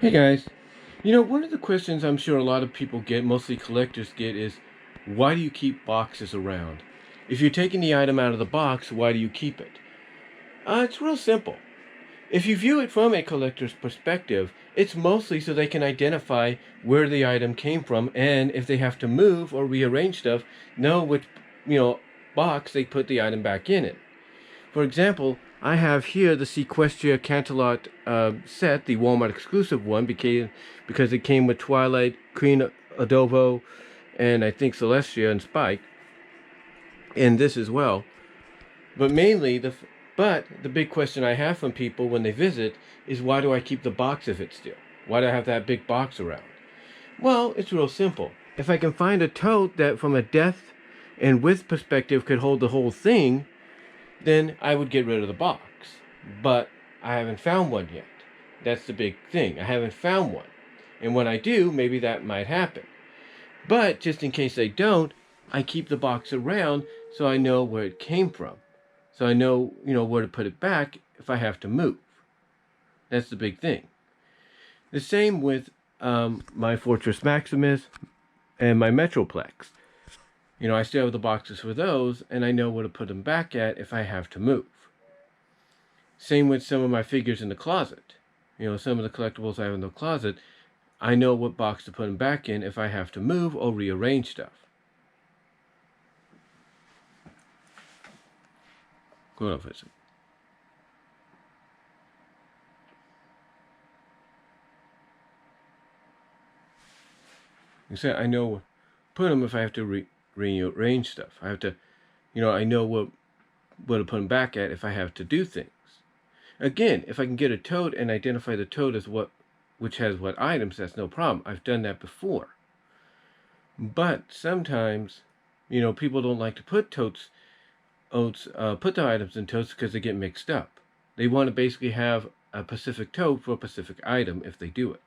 Hey guys, one of the questions I'm sure a lot of people get, mostly collectors get, is why do you keep boxes around? If you're taking the item out of the box, why do you keep it? It's real simple. If you view it from a collector's perspective, it's mostly so they can identify where the item came from, and if they have to move or rearrange stuff, know which, you know, box they put the item back in it. For example, I have here the Sequestria Cantalot set, the Walmart exclusive one, because it came with Twilight, Queen Adovo, and I think Celestia and Spike, and this as well. But mainly, the big question I have from people when they visit is, why do I keep the box of it still? Why do I have that big box around? Well, it's real simple. If I can find a tote that from a depth and width perspective could hold the whole thing, then I would get rid of the box. But I haven't found one yet. That's the big thing. I haven't found one. And when I do, maybe that might happen. But just in case I don't, I keep the box around so I know where it came from. So I know, where to put it back if I have to move. That's the big thing. The same with my Fortress Maximus and my Metroplex. I still have the boxes for those, and I know where to put them back at if I have to move. Same with some of my figures in the closet. Some of the collectibles I have in the closet, I know what box to put them back in if I have to move or rearrange stuff. Hold on for a second. You said I know where to put them if I have to rearrange stuff. I have to, I know where to put them back at if I have to do things. Again, if I can get a tote and identify the tote as which has what items, that's no problem. I've done that before. But sometimes, people don't like to put put the items in totes because they get mixed up. They want to basically have a specific tote for a specific item if they do it.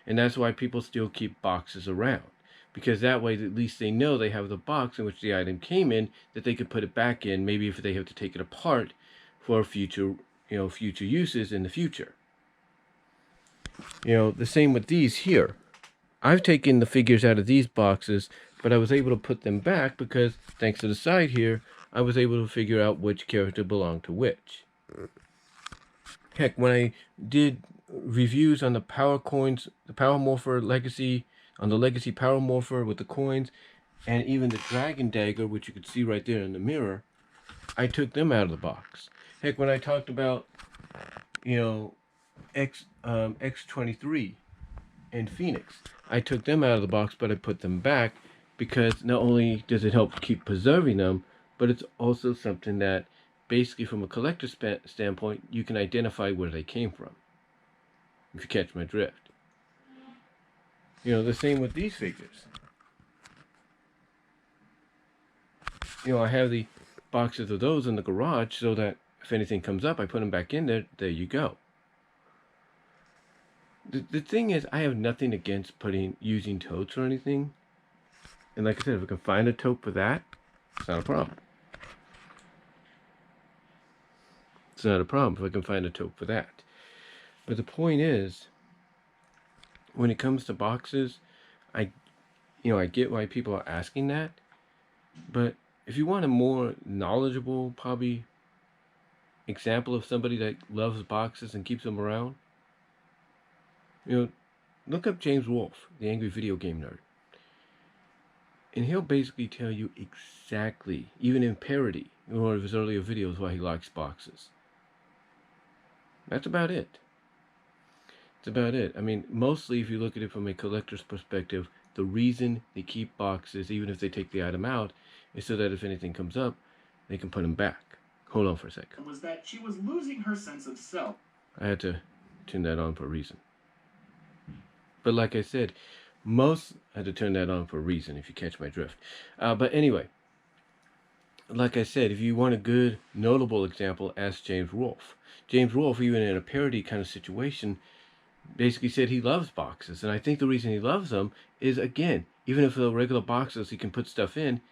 And that's why people still keep boxes around. Because that way, at least they know they have the box in which the item came in that they could put it back in, maybe if they have to take it apart for future uses in the future. The same with these here. I've taken the figures out of these boxes, but I was able to put them back because, thanks to the side here, I was able to figure out which character belonged to which. Heck, when I did reviews on the Power Coins, the Power Morpher Legacy, on the Legacy Power Morpher with the coins, and even the Dragon Dagger, which you could see right there in the mirror, I took them out of the box. Heck, when I talked about, X23 and Phoenix, I took them out of the box, but I put them back because not only does it help keep preserving them, but it's also something that, basically from a collector's standpoint, you can identify where they came from, if you catch my drift. The same with these figures. I have the boxes of those in the garage so that if anything comes up, I put them back in there. There you go. The thing is, I have nothing against using totes or anything. And like I said, if I can find a tote for that, it's not a problem. It's not a problem if I can find a tote for that. But the point is, when it comes to boxes, I get why people are asking that. But if you want a more knowledgeable, probably, example of somebody that loves boxes and keeps them around, look up James Rolfe, the Angry Video Game Nerd. And he'll basically tell you exactly, even in parody, in one of his earlier videos, why he likes boxes. That's about it. That's about it. I mean, mostly if you look at it from a collector's perspective, the reason they keep boxes, even if they take the item out, is so that if anything comes up, they can put them back. Hold on for a second. Was that she was losing her sense of self. I had to turn that on for a reason. But like I said, I had to turn that on for a reason, if you catch my drift. But anyway, like I said, if you want a good, notable example, ask James Rolfe. James Rolfe, even in a parody kind of situation, basically said he loves boxes. And I think the reason he loves them is, again, even if they're regular boxes he can put stuff in,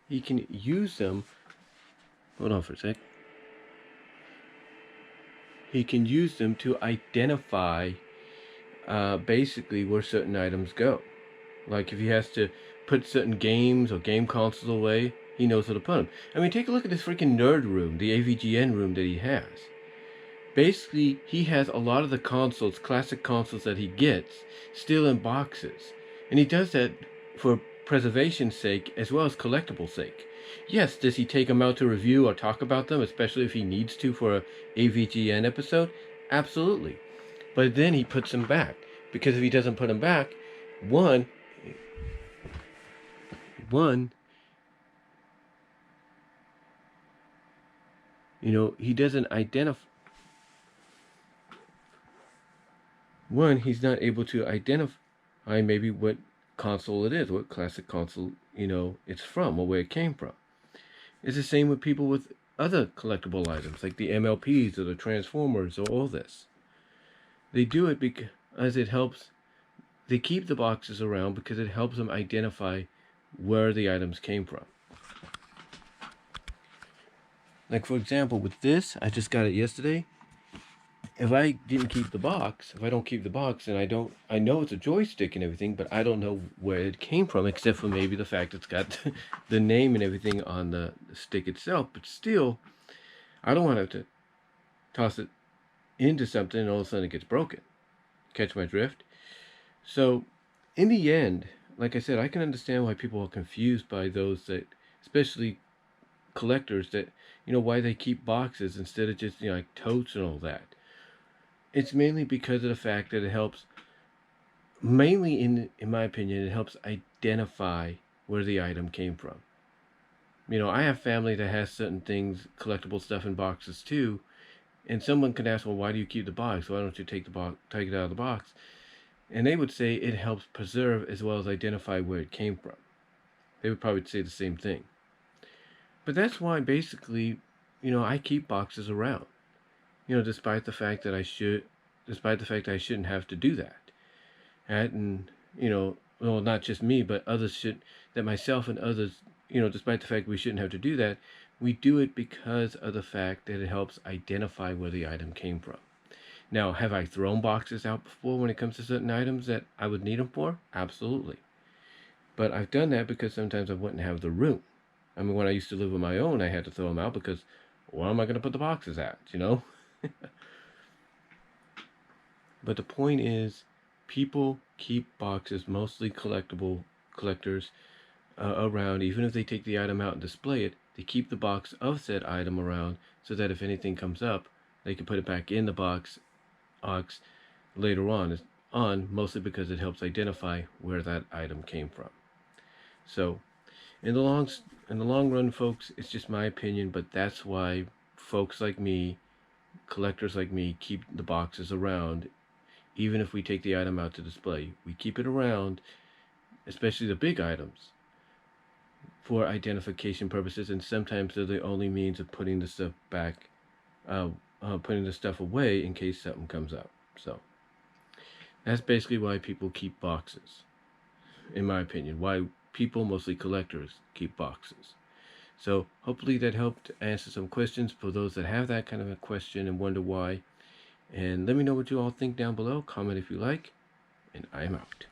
he can use them. Hold on for a sec. He can use them to identify basically where certain items go. Like if he has to put certain games or game consoles away, he knows where to put them. I mean, take a look at this freaking nerd room, the AVGN room that he has. Basically, he has a lot of the consoles, classic consoles that he gets, still in boxes. And he does that for preservation's sake as well as collectible sake. Yes, does he take them out to review or talk about them, especially if he needs to for a AVGN episode? Absolutely. But then he puts them back. Because if he doesn't put them back, one, he doesn't identify. One, he's not able to identify maybe what console it is, what classic console, it's from or where it came from. It's the same with people with other collectible items, like the MLPs or the Transformers or all this. They do it because it helps. They keep the boxes around because it helps them identify where the items came from. Like, for example, with this, I just got it yesterday. If I don't keep the box, and I know it's a joystick and everything, but I don't know where it came from, except for maybe the fact it's got the name and everything on the stick itself. But still, I don't want to have to toss it into something and all of a sudden it gets broken. Catch my drift? So, in the end, like I said, I can understand why people are confused by those that, especially collectors, that, why they keep boxes instead of just, like totes and all that. It's mainly because of the fact that it helps, mainly in my opinion, it helps identify where the item came from. I have family that has certain things, collectible stuff in boxes too, and someone could ask, well, why do you keep the box? Why don't you take it out of the box? And they would say it helps preserve as well as identify where it came from. They would probably say the same thing. But that's why basically, I keep boxes around. Despite the fact that I shouldn't have to do that. And, well, not just me, but others should, that myself and others, despite the fact we shouldn't have to do that, we do it because of the fact that it helps identify where the item came from. Now, have I thrown boxes out before when it comes to certain items that I would need them for? Absolutely. But I've done that because sometimes I wouldn't have the room. I mean, when I used to live on my own, I had to throw them out because where am I going to put the boxes at, But the point is, people keep boxes, mostly collectors, around. Even if they take the item out and display it, they keep the box of said item around so that if anything comes up, they can put it back in the box later on, mostly because it helps identify where that item came from. So, in the long run, folks, it's just my opinion, but that's why folks like me, collectors like me, keep the boxes around. Even if we take the item out to display, we keep it around, especially the big items, for identification purposes, and sometimes they're the only means of putting the stuff back, putting the stuff away in case something comes up. So, that's basically why people keep boxes, in my opinion. Why people, mostly collectors, keep boxes. So, hopefully that helped answer some questions for those that have that kind of a question and wonder why. And let me know what you all think down below. Comment if you like. And I'm out.